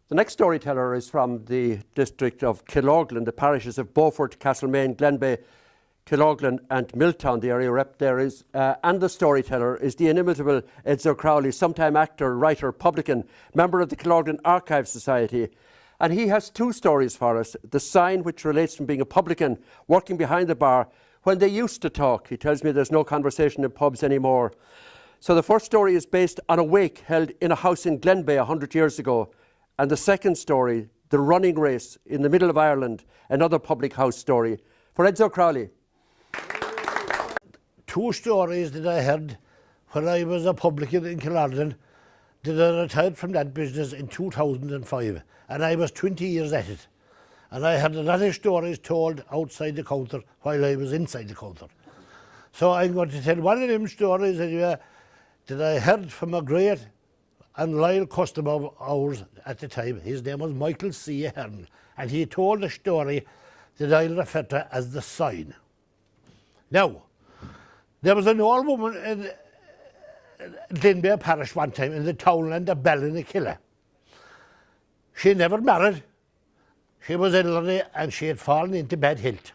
The next storyteller is from the district of Killorglin, the parishes of Beaufort, Castlemaine, Glenbeigh, Killorglin and Milltown, the area rep there is. And the storyteller is the inimitable Edso Crowley, sometime actor, writer, publican, member of the Killorglin Archives Society. And he has two stories for us. The sign, which relates from being a publican working behind the bar when they used to talk. He tells me there's no conversation in pubs anymore. So the first story is based on a wake held in a house in Glenbeigh 100 years ago. And the second story, the running race in the middle of Ireland, another public house story. For Edso Crowley. Two stories that I heard when I was a publican in Killorglin. That I retired from that business in 2005, and I was 20 years at it. And I had a lot of stories told outside the counter while I was inside the counter. So I'm going to tell one of them stories anyway that I heard from a great and loyal customer of ours at the time. His name was Michael C. Ahern, and he told a story that I refer to as the sign. Now, there was an old woman in Glenbeigh parish one time in the townland of Ballinakillah. She never married. She was elderly and she had fallen into bad health.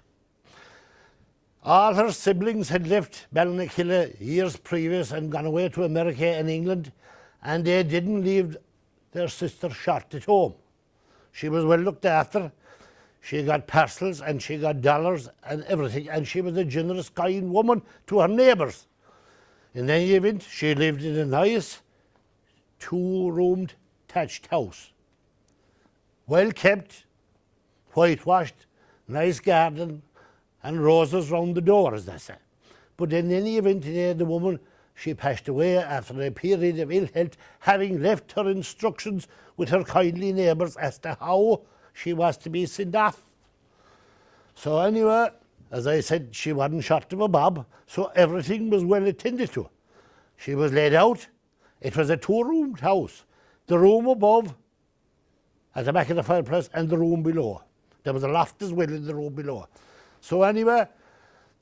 All her siblings had left Ballinakillah years previous and gone away to America and England, and they didn't leave their sister short at home. She was well looked after. She got parcels and she got dollars and everything, and she was a generous, kind woman to her neighbours. In any event, she lived in a nice two-roomed thatched house. Well kept, whitewashed, nice garden, and roses round the door, as they say. But in any event, the woman, she passed away after a period of ill health, having left her instructions with her kindly neighbours as to how she was to be sent off. So anyway, as I said, she wasn't short of a bob, so everything was well attended to. She was laid out. It was a two-roomed house. The room above, at the back of the fireplace, and the room below. There was a loft as well in the room below. So anyway,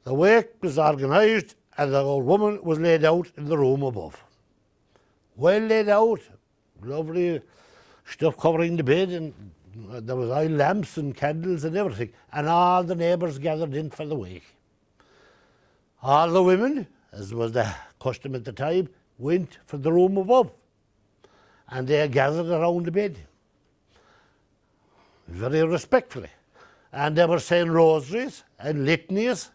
the wake was organised and the old woman was laid out in the room above. Well laid out, lovely stuff covering the bed, and there was oil lamps and candles and everything, and all the neighbours gathered in for the wake. All the women, as was the custom at the time, went for the room above, and they gathered around the bed, very respectfully. And they were saying rosaries and litanies,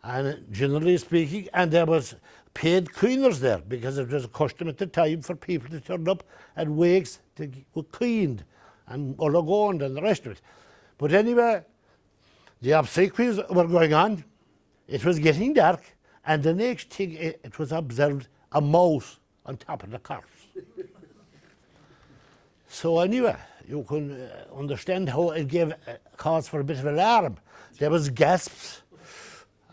and generally speaking, and there was paid cleaners there, because it was a custom at the time for people to turn up at wakes to were cleaned and undergone and the rest of it. But anyway, the obsequies were going on. It was getting dark, and the next thing it was observed a mouse on top of the corpse. So anyway, you can understand how it gave cause for a bit of alarm. There was gasps,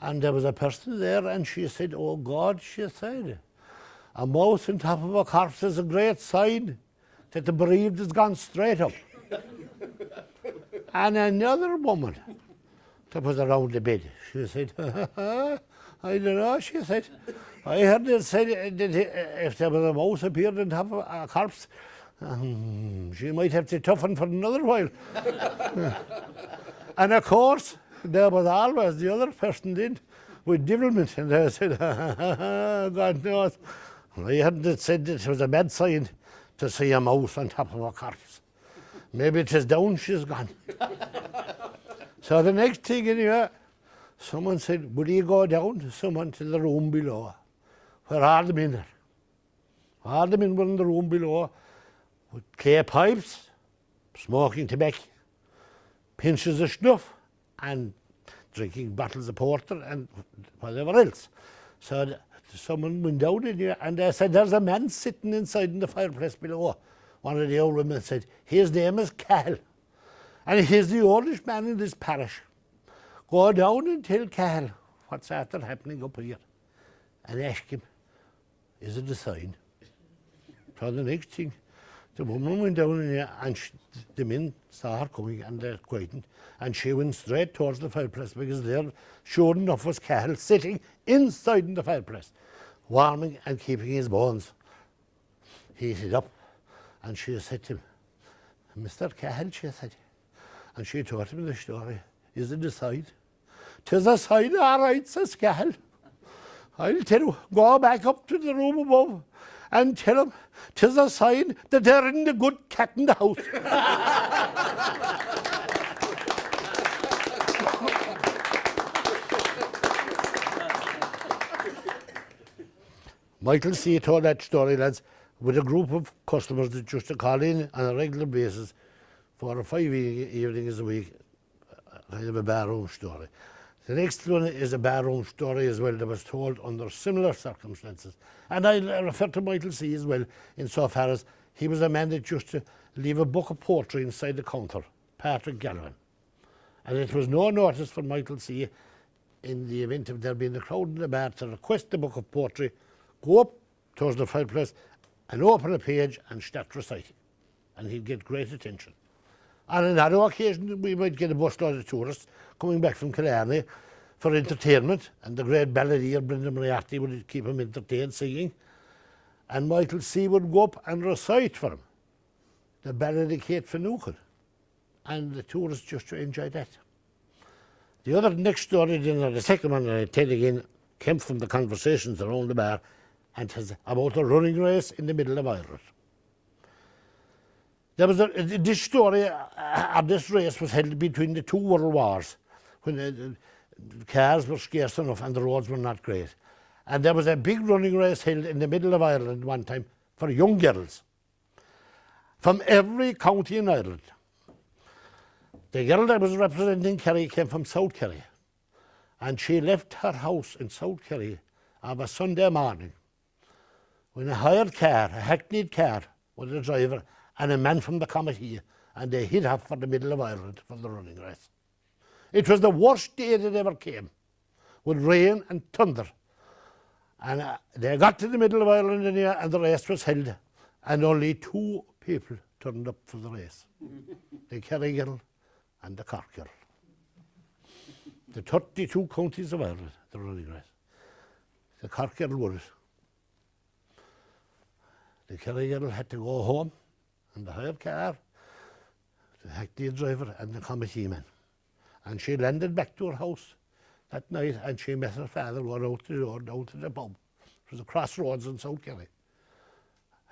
and there was a person there, and she said, "Oh God," she said, "a mouse on top of a corpse is a great sign that the bereaved has gone straight up." And another woman that was around the bed, she said, "I don't know," she said, "I heard it said that if there was a mouse appeared on top of a corpse, she might have to toughen for another while." And of course, there was always the other person in with devilment, and they said, "God knows, I heard it said that it was a bad sign to see a mouse on top of a corpse. Maybe it is down she's gone." So the next thing anyway, someone said, "Would you go down to someone to the room below, where all the men are?" All the men were in the room below with clay pipes, smoking tobacco, pinches of snuff, and drinking bottles of porter and whatever else. So someone went down in here, and they said, "There's a man sitting inside in the fireplace below." One of the old women said, "His name is Cahill, and he's the oldest man in this parish. Go down and tell Cahill what's after happening up here, and ask him, is it a sign?" So the next thing, the woman went down in here, and the men saw her coming, and they're quieting, and she went straight towards the fireplace, because there, sure enough, was Cahill sitting inside in the fireplace, warming and keeping his bones heated up. And she said to him, Mr. Cahill, she said. And she told me the story. Is it the side? 'Tis a sign, all right, says Cahill. I'll tell you, go back up to the room above and tell him 'tis a sign that there isn't a good cat in the house. Michael C. told that story, lads, with a group of customers that used to call in on a regular basis 4 or 5 evenings a week, kind of a barroom story. The next one is a barroom story as well that was told under similar circumstances. And I refer to Michael C. as well, insofar as he was a man that used to leave a book of poetry inside the counter, Patrick Galvin. And it was no notice for Michael C. in the event of there being a crowd in the bar to request the book of poetry, go up towards the fireplace and open a page and start reciting. And he'd get great attention. On another occasion, we might get a busload of tourists coming back from Killarney for entertainment, and the great balladeer Brendan Moriarty would keep him entertained singing. And Michael C. would go up and recite for him the ballad of Kate Finucane. And the tourists just to enjoy that. The other next story, then, the second one that I tell again, came from the conversations around the bar, and it was about a running race in the middle of Ireland. There was this story of this race was held between the two world wars, when the cars were scarce enough and the roads were not great. And there was a big running race held in the middle of Ireland one time for young girls from every county in Ireland. The girl that was representing Kerry came from South Kerry, and she left her house in South Kerry of a Sunday morning with a hired car, a hackneyed car with a driver and a man from the committee, and they hit off for the middle of Ireland for the running race. It was the worst day that ever came, with rain and thunder. And they got to the middle of Ireland and the race was held, and only 2 people turned up for the race. The Kerry girl and the Cork girl. The 32 counties of Ireland, the running race. The Cork girl won it. The Kerry girl had to go home in the hired car, the hackney driver and the committee man. And she landed back to her house that night, and she met her father going out the door, down to the pub. It was a crossroads in South Kerry.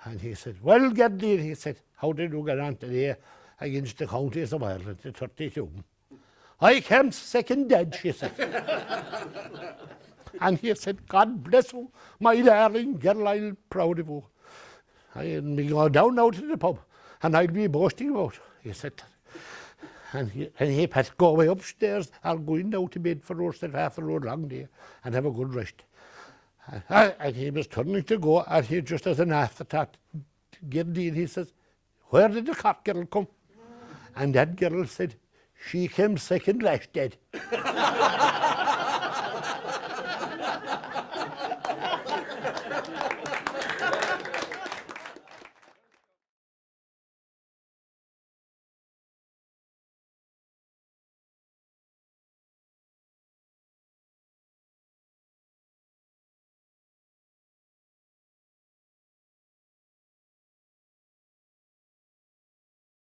And he said, well, Geddy, he said, how did you get on today against the counties of Ireland, the 32? I came second dead, she said. And he said, God bless you, my darling girl, I'm proud of you. I'll be going down now to the pub, and I'll be boasting about, he said. And he had go away upstairs, I'll go in now to bed for roast at half a load long day and have a good rest. And he was turning to go, and he just as an afterthought, Gerdy, he says, where did the Cork girl come? And that girl said, she came second last dead.